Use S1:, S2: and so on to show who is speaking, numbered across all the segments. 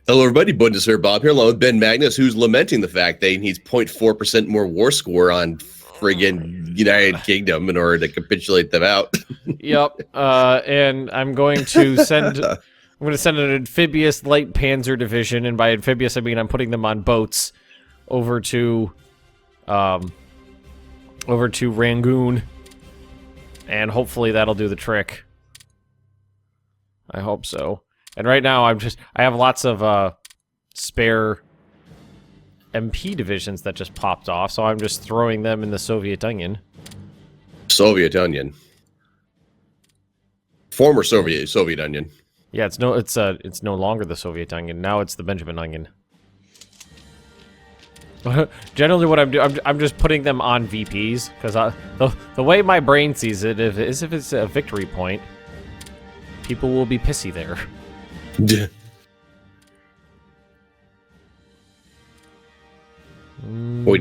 S1: Hello, everybody. Bundeswehr Bob here, along with Ben Magnus, who's lamenting the fact that he needs 0.4% more war score on friggin' United Kingdom in order to capitulate them out.
S2: Yep. And I'm going to send an amphibious light panzer division, and by amphibious I mean I'm putting them on boats over to Rangoon, and hopefully that'll do the trick. I hope so. And right now I have lots of spare MP divisions that just popped off, so I'm just throwing them in the Soviet Onion.
S1: Soviet Onion. Former Soviet Onion.
S2: Yeah, it's no longer the Soviet Onion. Now it's the Benjamin Onion. Generally, what I'm doing, I'm just putting them on VPs because the way my brain sees it is if it's a victory point, people will be pissy there.
S1: Wait,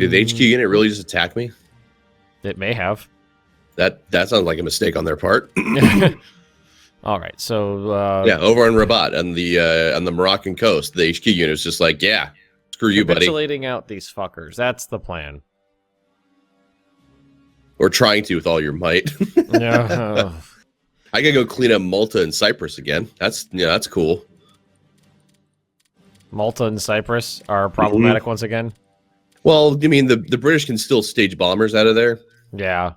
S1: did the HQ unit really just attack me?
S2: It may have.
S1: That sounds like a mistake on their part.
S2: All right, so
S1: yeah, over on Rabat on the Moroccan coast, the HQ unit is just like, yeah, screw you, buddy.
S2: Capitulating out these fuckers. That's the plan.
S1: Or trying to with all your might.
S2: Yeah.
S1: I gotta go clean up Malta and Cyprus again. That's cool.
S2: Malta and Cyprus are problematic once again.
S1: Well, I mean, the British can still stage bombers out of there.
S2: Yeah.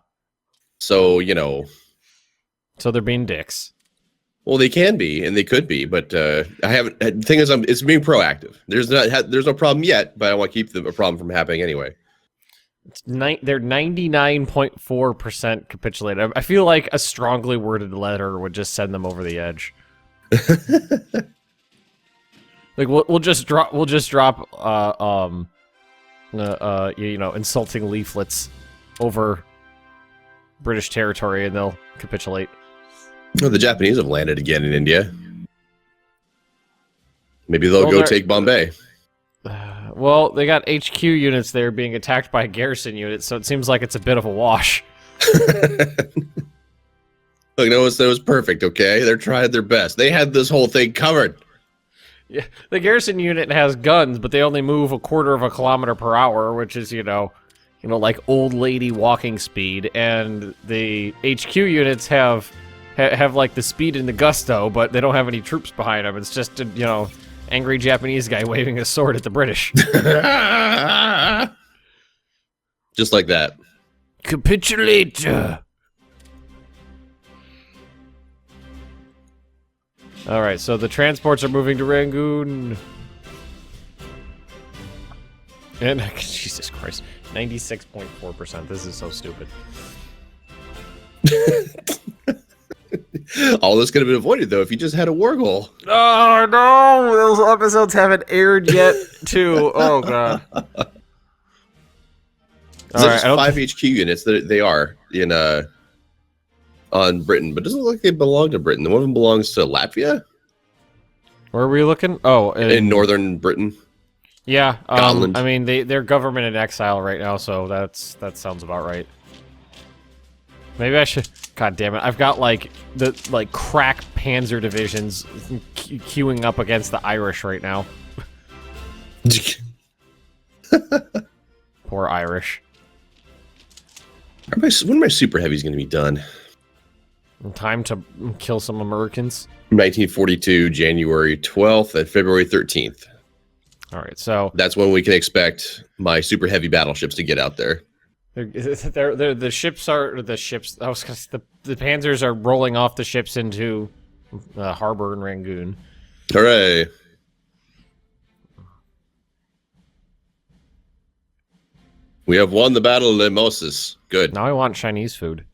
S1: So,
S2: So they're being dicks.
S1: Well, they can be, and they could be, but I haven't. The thing is, it's being proactive. There's no problem yet, but I want to keep a problem from happening anyway.
S2: They're 99.4% capitulated. I feel like a strongly worded letter would just send them over the edge. Like we'll just drop insulting leaflets over British territory, and they'll capitulate.
S1: Well, the Japanese have landed again in India. Maybe they'll go take Bombay.
S2: Well, they got HQ units there being attacked by garrison units, so it seems like it's a bit of a wash.
S1: Look, that was perfect, okay? They're trying their best. They had this whole thing covered.
S2: Yeah, the garrison unit has guns, but they only move 1/4 kilometer per hour, which is, like old lady walking speed, and the HQ units have like the speed and the gusto, but they don't have any troops behind them. It's just angry Japanese guy waving a sword at the British.
S1: Just like that.
S2: Capitulate! Alright, so the transports are moving to Rangoon. And, Jesus Christ, 96.4%. This is so stupid.
S1: All this could have been avoided, though, if you just had a war goal.
S2: Oh, no! Those episodes haven't aired yet, too. Oh, God.
S1: There's 5 HQ units that they are on Britain, but it doesn't look like they belong to Britain. One of them belongs to Latvia?
S2: Where are we looking? Oh,
S1: in northern Britain.
S2: Yeah,
S1: Scotland.
S2: I mean, they're government in exile right now, so that sounds about right. Maybe I should... God damn it. I've got, the crack panzer divisions queuing up against the Irish right now. Poor Irish.
S1: When are my super heavies going to be done?
S2: Time to kill some Americans.
S1: 1942, January 12th and February 13th.
S2: All right, so...
S1: That's when we can expect my super heavy battleships to get out there.
S2: The ships are... The panzers are rolling off the ships into harbor in Rangoon.
S1: Hooray. We have won the Battle of Limosis. Good.
S2: Now I want Chinese food.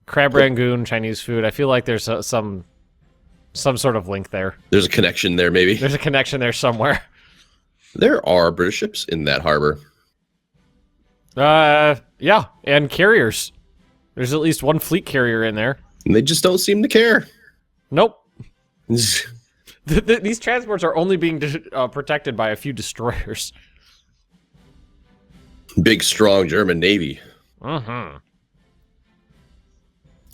S2: Crab Rangoon, Chinese food. I feel like there's some sort of link there.
S1: There's a connection there, maybe.
S2: There's a connection there somewhere.
S1: There are British ships in that harbor.
S2: Yeah, and carriers. There's at least one fleet carrier in there.
S1: And they just don't seem to care.
S2: Nope. These transports are only being protected by a few destroyers.
S1: Big, strong German Navy.
S2: Mm-hmm.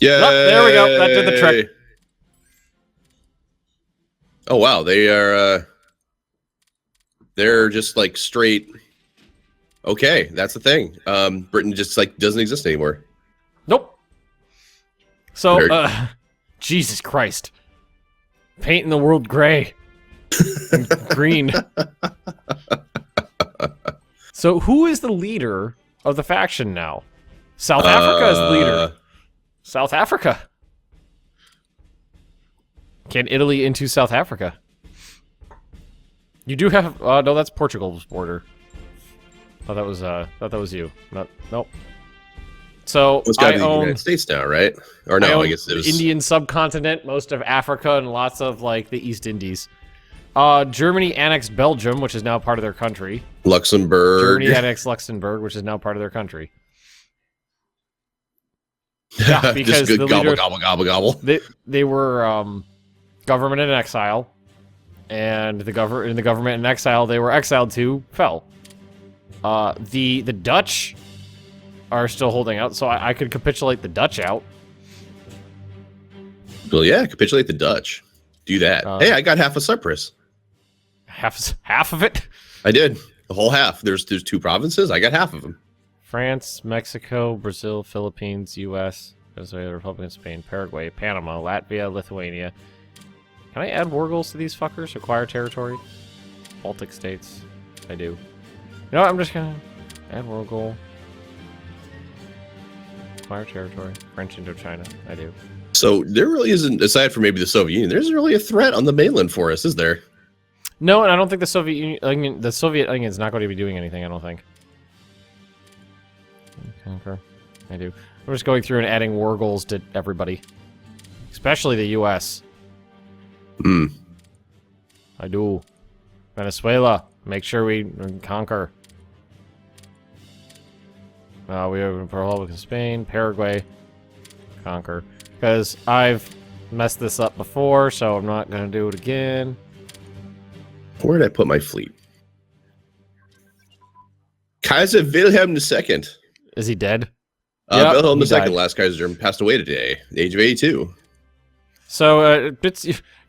S1: Yeah.
S2: Oh, there we go. That did the trick.
S1: Oh wow, they're just like straight. Okay, that's the thing. Britain just like doesn't exist anymore.
S2: Nope. So,
S1: Very-
S2: Jesus Christ. Painting the world gray. And green. So, who is the leader of the faction now? South Africa is the leader. South Africa. Can Italy into South Africa? You do have... no, that's Portugal's border. Thought that was you. Nope. So
S1: It's got to
S2: I
S1: be the
S2: own
S1: United States now, right? Or no, I guess it was
S2: the Indian subcontinent, most of Africa, and lots of like the East Indies. Germany annexed Belgium, which is now part of their country.
S1: Luxembourg.
S2: Germany annexed Luxembourg, which is now part of their country. Yeah, because
S1: just good
S2: the
S1: gobble,
S2: leader,
S1: gobble, gobble, gobble.
S2: they were government in exile, and the government in exile they were exiled to fell. The Dutch are still holding out, so I could capitulate the Dutch out.
S1: Well, yeah, capitulate the Dutch. Do that. Hey, I got half of Cyprus.
S2: Half of it?
S1: I did. The whole half. There's 2 provinces. I got half of them.
S2: France, Mexico, Brazil, Philippines, U.S., Venezuela, Republic of Spain, Paraguay, Panama, Latvia, Lithuania. Can I add war goals to these fuckers? Acquire territory? Baltic states. I do. You know what? I'm just gonna add war goal. Acquire territory. French Indochina. I do.
S1: So there really isn't, aside from maybe the Soviet Union, there isn't really a threat on the mainland for us, is there?
S2: No, and I don't think the Soviet Union, the Soviet Union is not going to be doing anything. I don't think. Conquer. I do. I'm just going through and adding war goals to everybody, especially the U.S.
S1: Hmm.
S2: I do. Venezuela. Make sure we conquer. We have Republic of Spain, Paraguay. Conquer. Because I've messed this up before, so I'm not going to do it again.
S1: Where did I put my fleet? Kaiser Wilhelm II.
S2: Is he dead?
S1: Yep, Wilhelm
S2: he
S1: II,
S2: died.
S1: last Kaiser, passed away today, at the age of 82.
S2: So,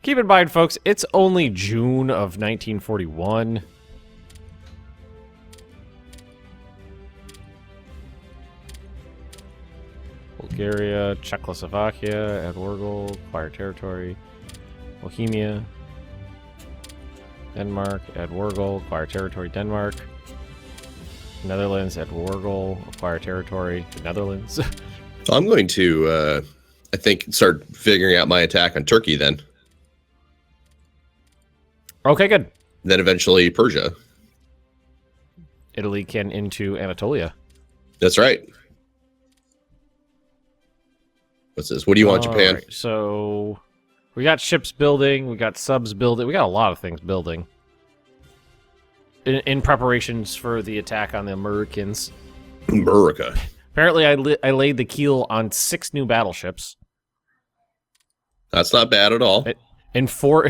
S2: keep in mind, folks, it's only June of 1941. Bulgaria, Czechoslovakia, add war goal, acquire territory. Bohemia, Denmark, add war goal, acquire territory, Denmark. Netherlands, add war goal, acquire territory, the Netherlands.
S1: So I'm going to, I think, start figuring out my attack on Turkey then.
S2: Okay, good.
S1: Then eventually Persia.
S2: Italy can into Anatolia.
S1: That's right. What's this? What do you want, Japan?
S2: Right, so we got ships building, we got subs building, we got a lot of things building in preparations for the attack on the Americans.
S1: America.
S2: Apparently, I laid the keel on 6 new battleships.
S1: That's not bad at all.
S2: In four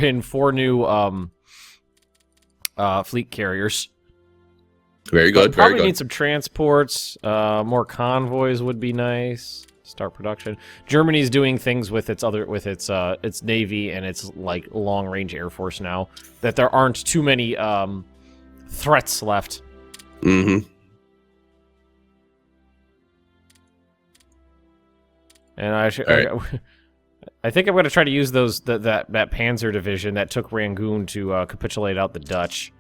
S2: new fleet carriers.
S1: Very good.
S2: Probably
S1: Very good.
S2: need some transports. More convoys would be nice. Start production. Germany's doing things with its navy and its like long range air force now that there aren't too many threats left.
S1: Mm-hmm.
S2: And I think I'm going to try to use that Panzer division that took Rangoon to capitulate out the Dutch.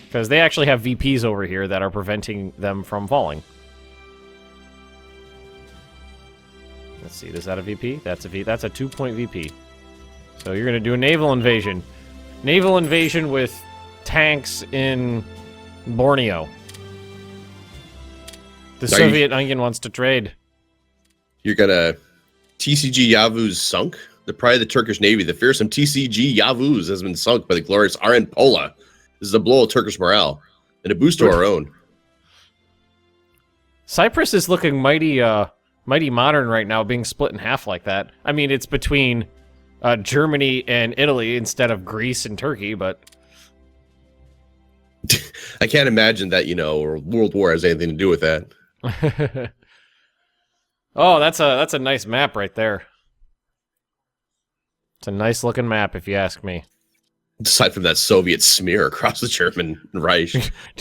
S2: Because they actually have VPs over here that are preventing them from falling. Let's see, is that a VP? That's a 2-point VP. So you're going to do a naval invasion. Naval invasion with tanks in Borneo. The Soviet Union wants to trade.
S1: You're gonna TCG Yavuz sunk? The pride of the Turkish Navy, the fearsome TCG Yavuz has been sunk by the glorious RN Pola. This is a blow of Turkish morale and a boost to our own.
S2: Cyprus is looking mighty modern right now, being split in half like that. I mean, it's between Germany and Italy instead of Greece and Turkey, but
S1: I can't imagine that, World War has anything to do with that.
S2: Oh, that's a nice map right there. It's a nice looking map, if you ask me.
S1: Aside from that Soviet smear across the German Reich.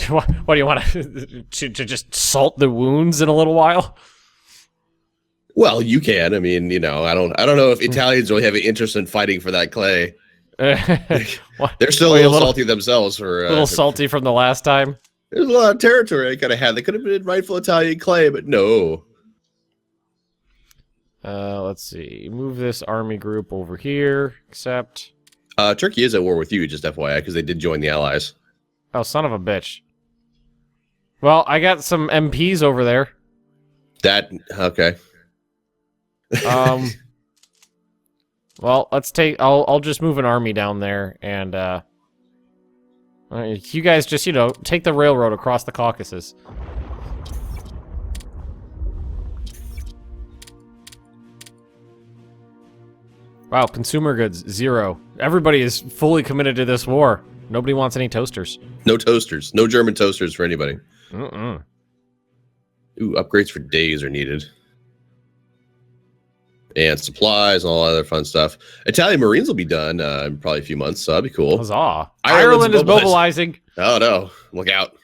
S2: What do you want to just salt the wounds in a little while?
S1: Well, you can. I mean, you know, I don't know if Italians really have an interest in fighting for that clay. They're still a little salty themselves for
S2: a little salty from the last time.
S1: There's a lot of territory they could have had. They could have been rightful Italian clay, but no.
S2: Let's see. Move this army group over here. Accept.
S1: Turkey is at war with you, just FYI, because they did join the Allies.
S2: Oh, son of a bitch. Well, I got some MPs over there.
S1: Okay.
S2: Well, let's take. I'll just move an army down there, and you guys just take the railroad across the Caucasus. Wow, consumer goods 0. Everybody is fully committed to this war. Nobody wants any toasters.
S1: No toasters. No German toasters for anybody.
S2: Ooh,
S1: upgrades for days are needed. And supplies and all other fun stuff. Italian Marines will be done in probably a few months, so that'd be cool.
S2: Huzzah. Ireland is mobilizing.
S1: Oh no, look out.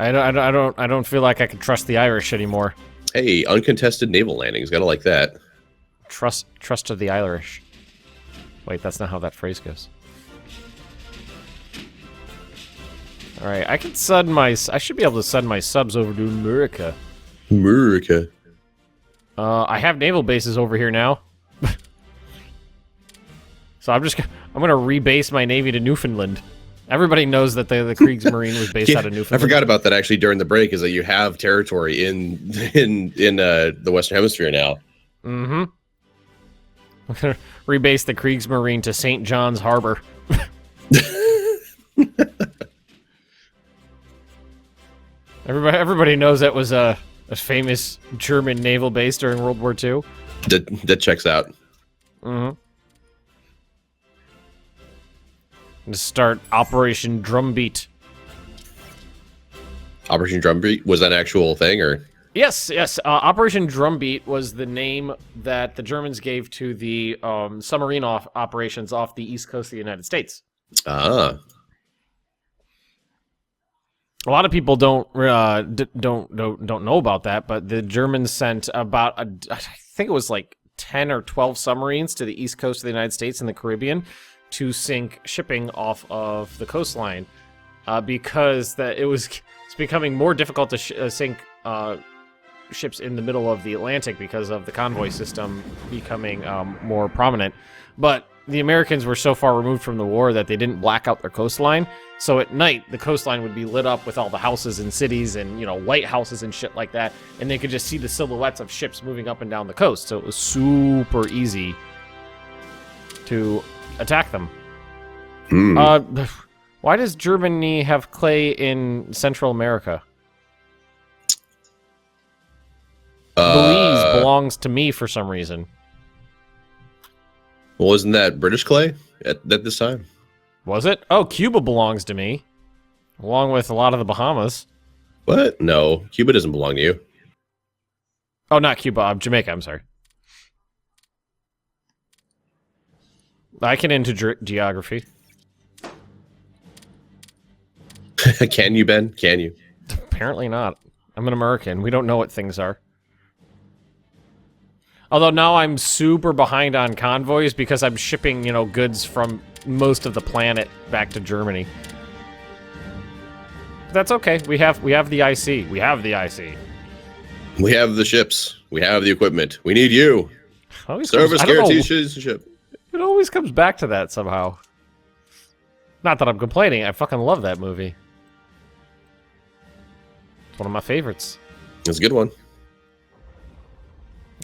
S2: I don't feel like I can trust the Irish anymore.
S1: Hey, uncontested naval landings. Gotta like that.
S2: Trust to the Irish. Wait, that's not how that phrase goes. All right, I should be able to send my subs over to America.
S1: America.
S2: I have naval bases over here now. So I'm gonna rebase my navy to Newfoundland. Everybody knows that the Kriegsmarine was based out of Newfoundland.
S1: I forgot about that actually during the break, is that you have territory in the Western Hemisphere now.
S2: Mm-hmm. I'm gonna rebase the Kriegsmarine to St. John's Harbor. Everybody knows that was a famous German naval base during World War II.
S1: That checks out.
S2: Mm-hmm. To start Operation Drumbeat.
S1: Operation Drumbeat? Was that an actual thing, or?
S2: Yes. Operation Drumbeat was the name that the Germans gave to the submarine operations off the east coast of the United States.
S1: Ah.
S2: A lot of people don't know about that, but the Germans sent about I think it was like 10 or 12 submarines to the east coast of the United States and the Caribbean to sink shipping off of the coastline, because it's becoming more difficult to sink ships in the middle of the Atlantic because of the convoy system becoming more prominent. But the Americans were so far removed from the war that they didn't black out their coastline. So at night, the coastline would be lit up with all the houses and cities and, white houses and shit like that. And they could just see the silhouettes of ships moving up and down the coast. So it was super easy to attack them. Why does Germany have clay in Central America? Belize belongs to me for some reason.
S1: Well, wasn't that British clay at this time?
S2: Was it? Oh, Cuba belongs to me, along with a lot of the Bahamas.
S1: What? No, Cuba doesn't belong to you.
S2: Oh, not Cuba. Jamaica. I'm sorry. I can into geography.
S1: Can you, Ben? Can you?
S2: Apparently not. I'm an American. We don't know what things are. Although now I'm super behind on convoys because I'm shipping, goods from most of the planet back to Germany. That's okay. We have the IC. We have the IC.
S1: We have the ships. We have the equipment. We need you. Service guarantee citizenship.
S2: It always comes back to that somehow. Not that I'm complaining. I fucking love that movie. It's one of my favorites.
S1: It's a good one.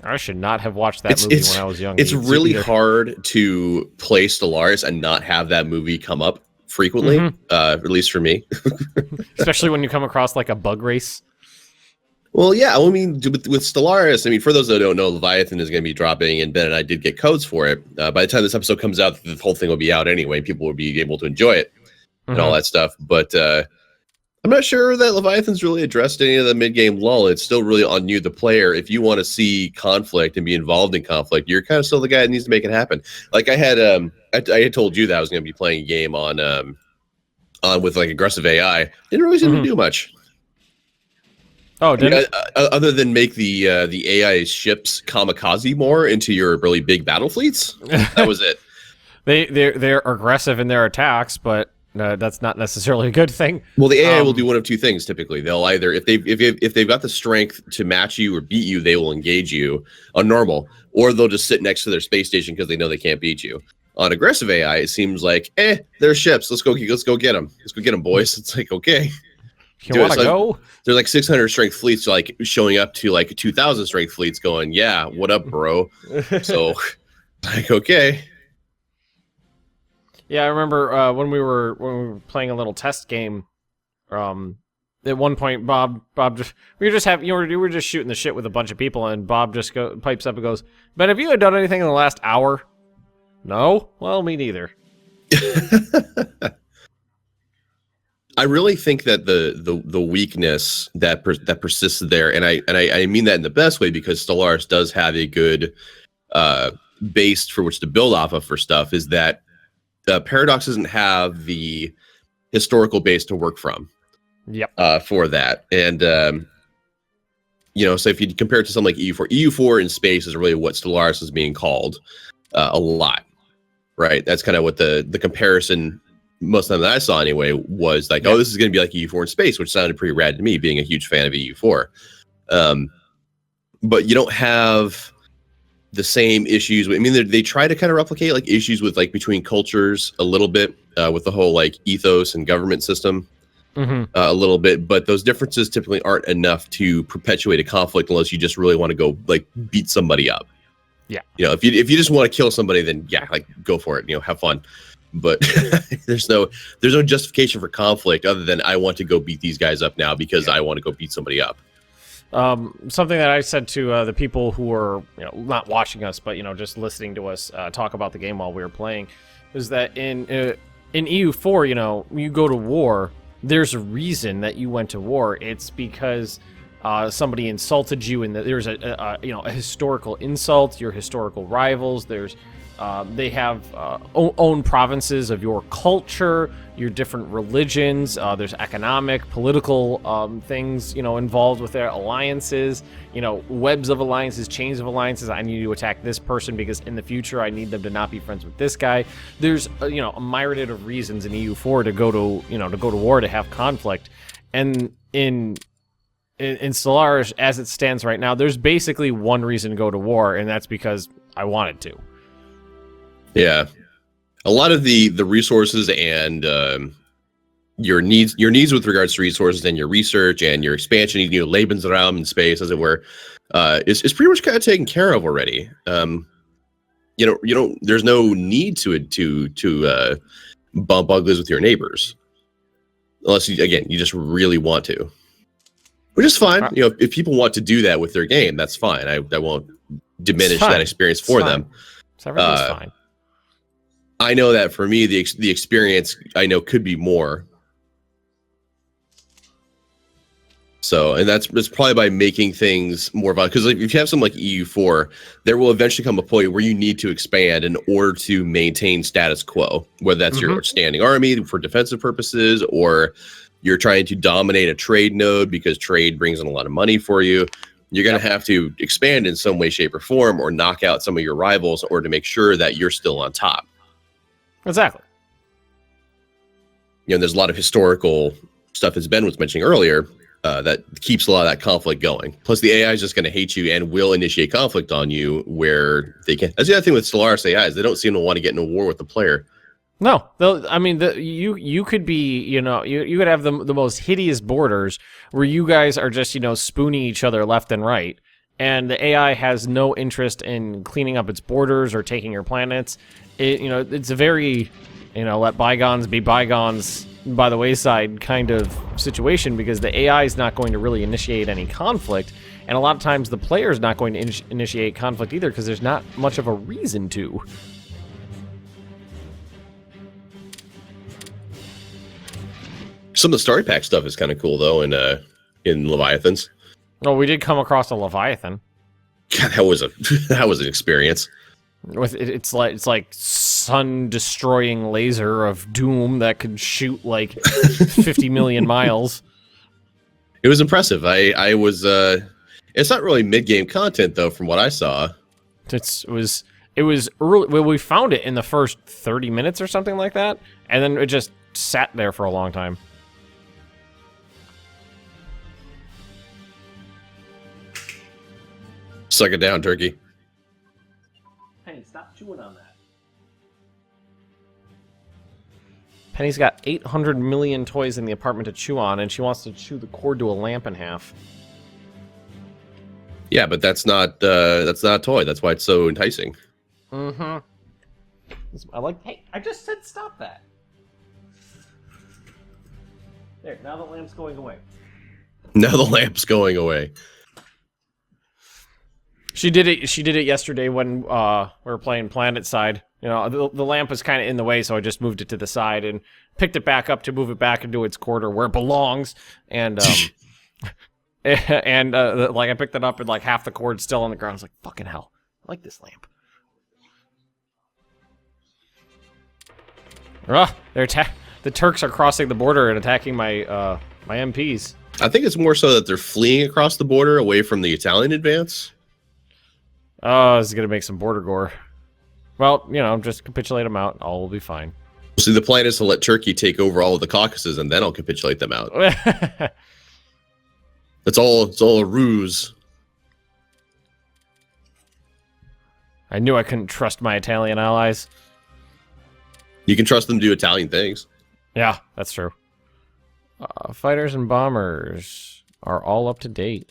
S2: I should not have watched that movie when I was young.
S1: It's really hard to play Stellaris and not have that movie come up frequently, at least for me.
S2: Especially when you come across like a bug race.
S1: Well, yeah, I mean, with Stellaris, I mean, for those that don't know, Leviathan is going to be dropping, and Ben and I did get codes for it. By the time this episode comes out, the whole thing will be out anyway. People will be able to enjoy it and all that stuff. But I'm not sure that Leviathan's really addressed any of the mid-game lull. It's still really on you, the player. If you want to see conflict and be involved in conflict, you're kind of still the guy that needs to make it happen. Like I had told you that I was going to be playing a game on with like aggressive AI. Didn't really seem to do much.
S2: Oh, didn't
S1: other than make the AI ships kamikaze more into your really big battle fleets. That was it.
S2: They're aggressive in their attacks, but that's not necessarily a good thing.
S1: Well, the AI will do one of two things typically. They'll either if they've got the strength to match you or beat you, they will engage you on normal, or they'll just sit next to their space station because they know they can't beat you. On aggressive AI, it seems like, they're ships. Let's go get them. Let's go get them, boys. It's like, okay.
S2: You want to go?
S1: There's like 600 strength fleets like showing up to like 2,000 strength fleets going, yeah, what up, bro? So, like, okay.
S2: Yeah, I remember when we were playing a little test game. At one point, Bob, we were just shooting the shit with a bunch of people, and Bob just pipes up and goes, "Ben, have you done anything in the last hour?" No? Well, me neither.
S1: I really think that the weakness that persists there, and I mean that in the best way, because Stellaris does have a good base for which to build off of for stuff, is that Paradox doesn't have the historical base to work from.
S2: Yep.
S1: For that, and so if you compare it to something like EU4 in space is really what Stellaris is being called a lot, right? That's kind of what the comparison most of the time that I saw anyway was like, oh, this is going to be like EU4 in space, which sounded pretty rad to me, being a huge fan of EU4. But you don't have the same issues. I mean, they try to kind of replicate like issues with like between cultures a little bit with the whole like ethos and government system a little bit, but those differences typically aren't enough to perpetuate a conflict unless you just really want to go like beat somebody up.
S2: Yeah.
S1: If you just want to kill somebody, then yeah, like go for it, have fun. But there's no justification for conflict other than I want to go beat these guys up now because I want to go beat somebody up.
S2: Something that I said to the people who were not watching us but just listening to us talk about the game while we were playing is that in EU4 you go to war, there's a reason that you went to war. It's because somebody insulted you, and there's a historical insult, your historical rivals. They have own provinces of your culture, your different religions. There's economic, political things, involved with their alliances. Webs of alliances, chains of alliances. I need to attack this person because in the future I need them to not be friends with this guy. There's a myriad of reasons in EU4 to go to war, to have conflict, and in Stellaris, as it stands right now, there's basically one reason to go to war, and that's because I wanted to.
S1: Yeah, a lot of the resources and your needs with regards to resources and your research and your expansion, Lebensraum in space, as it were, is pretty much kind of taken care of already. There's no need to bump uglies with your neighbors, unless you just really want to, which is fine. If people want to do that with their game, that's fine. I won't diminish that experience for them.
S2: So everything's fine.
S1: I know that for me, the experience I know could be more. So, and that's probably by making things more violent. Because if you have something like EU4, there will eventually come a point where you need to expand in order to maintain status quo, whether that's your standing army for defensive purposes, or you're trying to dominate a trade node because trade brings in a lot of money for you. You're going to have to expand in some way, shape, or form, or knock out some of your rivals in order to make sure that you're still on top.
S2: Exactly.
S1: There's a lot of historical stuff, as Ben was mentioning earlier, that keeps a lot of that conflict going. Plus, the AI is just going to hate you and will initiate conflict on you where they can. That's the other thing with Stellaris AIs. They don't seem to want to get in a war with the player.
S2: No, you could be, you could have the most hideous borders where you guys are just, spooning each other left and right. And the AI has no interest in cleaning up its borders or taking your planets. It's a very, let bygones be bygones by the wayside kind of situation, because the AI is not going to really initiate any conflict. And a lot of times the player is not going to initiate conflict either, because there's not much of a reason to.
S1: Some of the story pack stuff is kind of cool though in Leviathans.
S2: Oh, we did come across a Leviathan.
S1: God, that was an experience.
S2: With it's like sun destroying laser of doom that could shoot like 50 million miles.
S1: It was impressive. I was it's not really mid-game content though from what I saw.
S2: It was early. Well, we found it in the first 30 minutes or something like that, and then it just sat there for a long time.
S1: Suck it down, turkey.
S2: Penny, stop chewing on that. Penny's got 800 million toys in the apartment to chew on, and she wants to chew the cord to a lamp in half.
S1: Yeah, but that's not a toy. That's why it's so enticing.
S2: Mm-hmm. I like. Hey, I just said stop that. There. Now the lamp's going away.
S1: Now the lamp's going away.
S2: She did it. She did it yesterday when we were playing Planet Side. You know, the lamp was kind of in the way, so I just moved it to the side and picked it back up to move it back into its quarter where it belongs. And like I picked it up and like half the cord's still on the ground. I was like, "Fucking hell! I like this lamp." The Turks are crossing the border and attacking my my MPs.
S1: I think it's more so that they're fleeing across the border away from the Italian advance.
S2: Oh, this is gonna make some border gore. Well, you know, just capitulate them out. All will be fine.
S1: See, the plan is to let Turkey take over all of the Caucasus, and then I'll capitulate them out. It's all a ruse.
S2: I knew I couldn't trust my Italian allies.
S1: You can trust them to do Italian things.
S2: Yeah, that's true. Fighters and bombers are all up to date.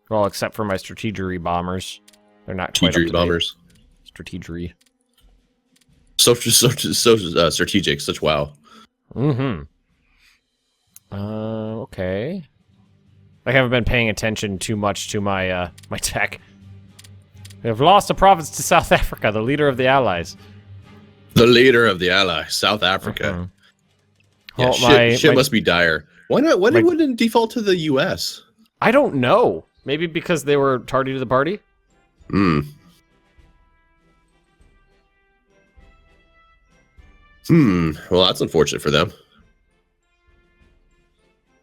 S2: Well, except for my strategery bombers. They're not quite up to date.
S1: Bombers.
S2: Strategery.
S1: So strategic. Such wow.
S2: Mm-hmm. Okay. I haven't been paying attention too much to my my tech. We have lost a province to South Africa, the leader of the Allies.
S1: The leader of the Allies, South Africa. Yeah,
S2: Well,
S1: shit must be dire. Why not? Why wouldn't it default to the U.S.?
S2: I don't know. Maybe because they were tardy to the party?
S1: Well, that's unfortunate for them.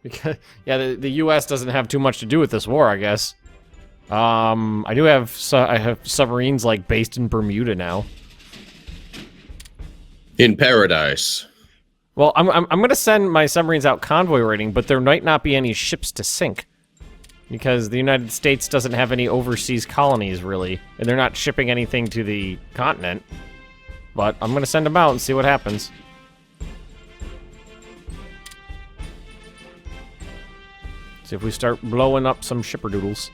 S2: Because, yeah, the U.S. doesn't have too much to do with this war, I guess. I do have I have submarines like based in Bermuda now.
S1: In paradise.
S2: Well, I'm gonna send my submarines out convoy raiding, but there might not be any ships to sink because the United States doesn't have any overseas colonies really, and they're not shipping anything to the continent. But I'm gonna send them out and see what happens. See if we start blowing up some shipperdoodles.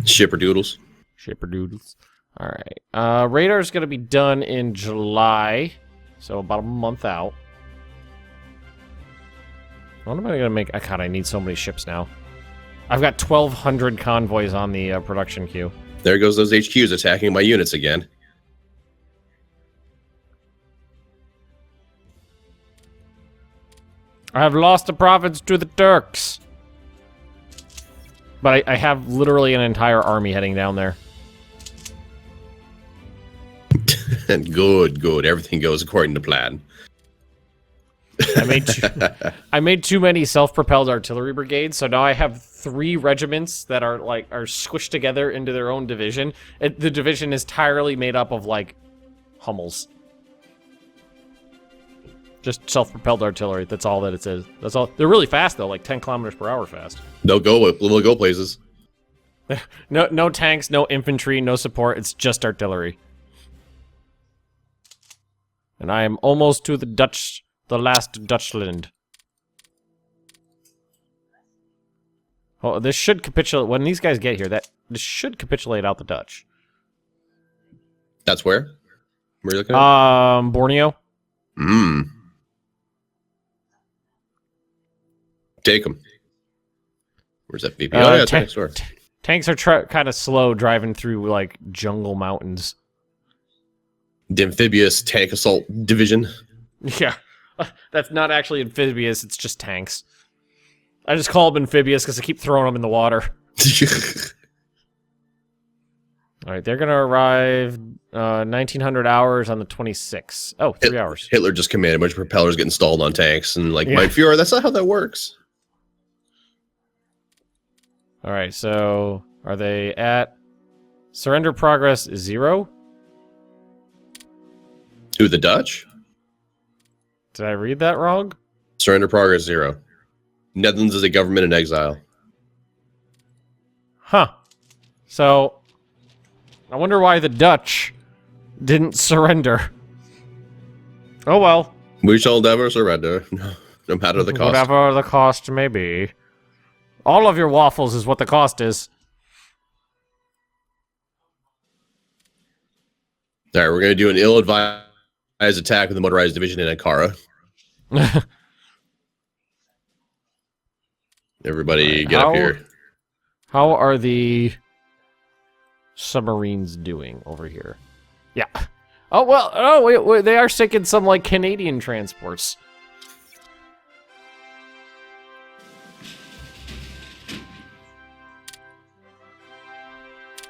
S1: Shipperdoodles.
S2: Shipperdoodles. All right. Radar's gonna be done in July, so about a month out. What am I gonna make? God, I need so many ships now. I've got 1,200 convoys on the production queue.
S1: There goes those HQs attacking my units again.
S2: I have lost a province to the Turks. But I have literally an entire army heading down there.
S1: And good. Everything goes according to plan.
S2: I made too many self-propelled artillery brigades, so now I have 3 regiments that are squished together into their own division. The division is entirely made up of like Hummels. Just self-propelled artillery. That's all that it is. That's all. They're really fast though, like 10 kilometers per hour fast.
S1: They'll go places.
S2: No tanks, no infantry, no support. It's just artillery. And I am almost to the last Dutchland. Oh, this should capitulate when these guys get here. This should capitulate out the Dutch.
S1: That's where? Where are you looking at?
S2: Borneo.
S1: Take them. Where's that VP?
S2: Oh,
S1: yeah, it's right next door.
S2: Tanks are kind of slow driving through like jungle mountains.
S1: The amphibious tank assault division.
S2: Yeah. That's not actually amphibious, it's just tanks. I just call them amphibious because I keep throwing them in the water. Alright, they're gonna arrive 1900 hours on the 26th. Oh, 3 hours.
S1: Hitler just commanded a bunch of propellers get installed on tanks, and like,
S2: Yeah.
S1: Mein Führer, that's not how that works.
S2: Alright, so are they at surrender progress 0?
S1: Who, the Dutch?
S2: Did I read that wrong?
S1: Surrender progress 0. Netherlands is a government in exile.
S2: Huh. So, I wonder why the Dutch didn't surrender. Oh well.
S1: We shall never surrender, no matter the cost.
S2: Whatever the cost may be. All of your waffles is what the cost is.
S1: All right, we're going to do an ill-advised attack with the motorized division in Ankara. Everybody get up here.
S2: How are the submarines doing over here? Yeah. Oh, well, oh, wait, they are sinking some, like, Canadian transports.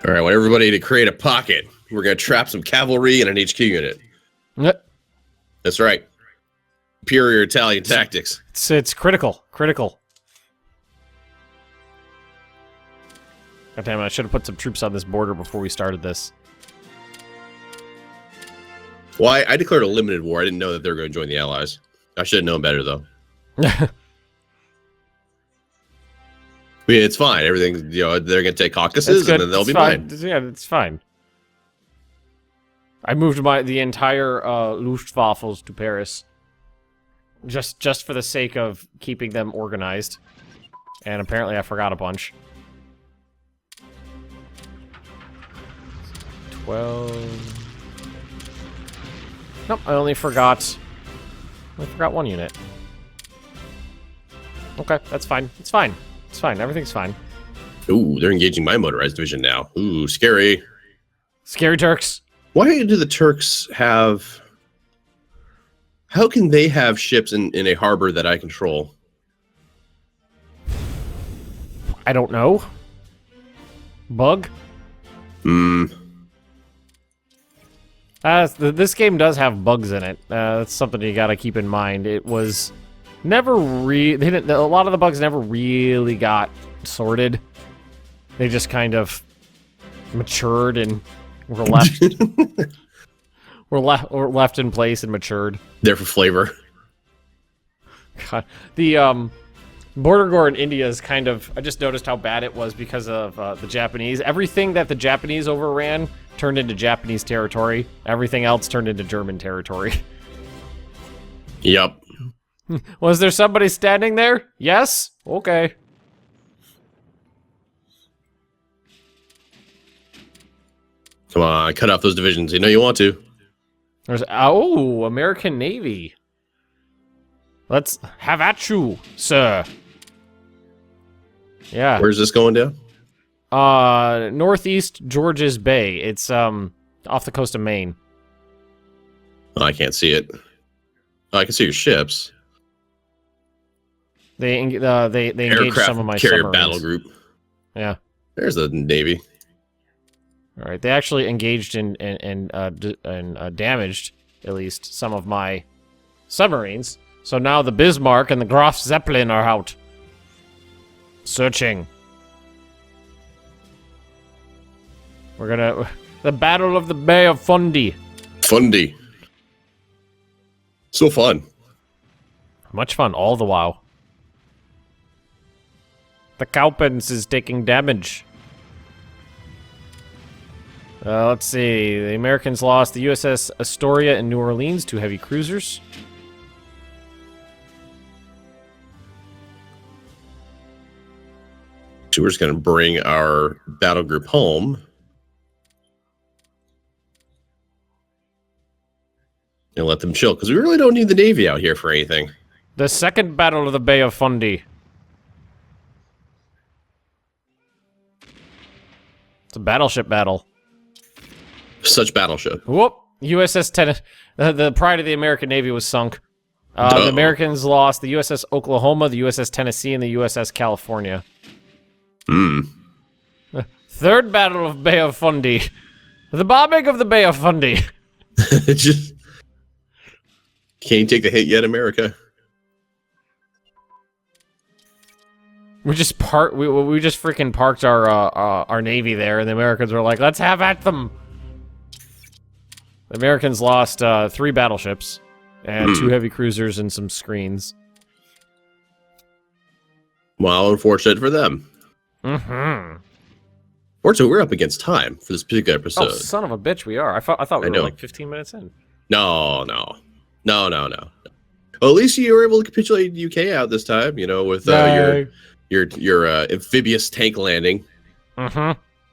S1: All right, I want everybody to create a pocket. We're going to trap some cavalry in an HQ unit.
S2: Yep.
S1: That's right. Superior Italian tactics.
S2: It's critical. Critical. God damn it, I should have put some troops on this border before we started this.
S1: Well, I declared a limited war. I didn't know that they were going to join the Allies. I should have known better, though. I mean, it's fine. Everything, you know, they're going to take caucuses, and then they'll be fine.
S2: Yeah, it's fine. I moved the entire Luftwaffes to Paris, just for the sake of keeping them organized. And apparently, I forgot a bunch. 12. Nope, I only forgot one unit. Okay, that's fine. It's fine. It's fine. Everything's fine.
S1: Ooh, they're engaging my motorized division now. Ooh, scary.
S2: Scary Turks.
S1: Why do the Turks have... How can they have ships in a harbor that I control?
S2: I don't know. Bug? This game does have bugs in it. That's something you gotta keep in mind. It was never a lot of the bugs never really got sorted. They just kind of matured and were left were left in place and matured.
S1: There for flavor.
S2: God. The border gore in India is kind of... I just noticed how bad it was because of the Japanese. Everything that the Japanese overran turned into Japanese territory. Everything else turned into German territory.
S1: Yep.
S2: Was there somebody standing there? Yes? Okay.
S1: Come on, cut off those divisions. You know you want to.
S2: There's... Oh, American Navy. Let's have at you, sir. Yeah.
S1: Where's this going down?
S2: Northeast Georges Bay. It's off the coast of Maine.
S1: Oh, I can't see it. Oh, I can see your ships.
S2: They engaged some of my
S1: carrier
S2: submarines.
S1: battle group.
S2: Yeah.
S1: There's the Navy.
S2: All right. They actually engaged and damaged at least some of my submarines. So now the Bismarck and the Graf Zeppelin are out. Searching. We're gonna... The Battle of the Bay of Fundy.
S1: Fundy. So fun.
S2: Much fun all the while. The Cowpens is taking damage. Let's see. The Americans lost the USS Astoria and New Orleans, 2 heavy cruisers.
S1: So we're just going to bring our battle group home. And let them chill, because we really don't need the Navy out here for anything.
S2: The Second Battle of the Bay of Fundy. It's a battleship battle.
S1: Such battleship.
S2: Whoop! USS the Pride of the American Navy was sunk. The Americans lost the USS Oklahoma, the USS Tennessee, and the USS California. Third Battle of Bay of Fundy. The bombing of the Bay of Fundy.
S1: Just can't take the hit yet, America.
S2: We just freaking parked our Navy there, and the Americans were like, let's have at them. The Americans lost 3 battleships and 2 heavy cruisers and some screens.
S1: Well, unfortunate for them. Fortunately, we're up against time for this particular episode.
S2: Oh, son of a bitch, we are. I thought we were like 15 minutes in.
S1: No. Well, at least you were able to capitulate UK out this time, you know, with your amphibious tank landing.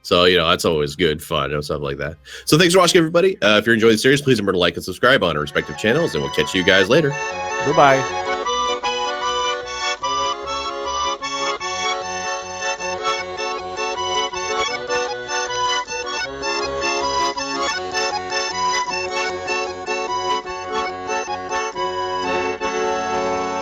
S1: So, you know, that's always good fun and stuff like that. So thanks for watching, everybody. If you're enjoying the series, please remember to like and subscribe on our respective channels, and we'll catch you guys later.
S2: Goodbye.